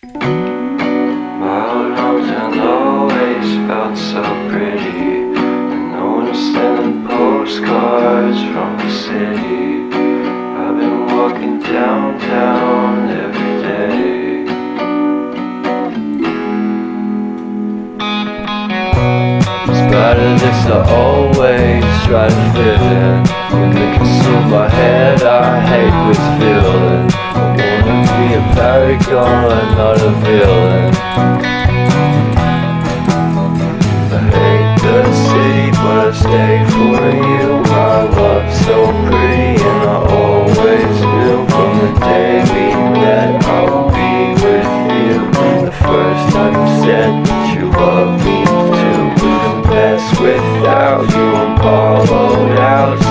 My old hometown always felt so pretty, and no one was sending postcards from the city. I've been walking downtown every day. In spite of this, I always try to fit in. When they consume my head, I hate this feeling. I wanna be a paragon, not a villain. I hate the city, but I stay for you. My love's so pretty, and I always knew from the day we met I would be with you. The first time you said that you love me too, couldn't pass without you. I'm hollowed out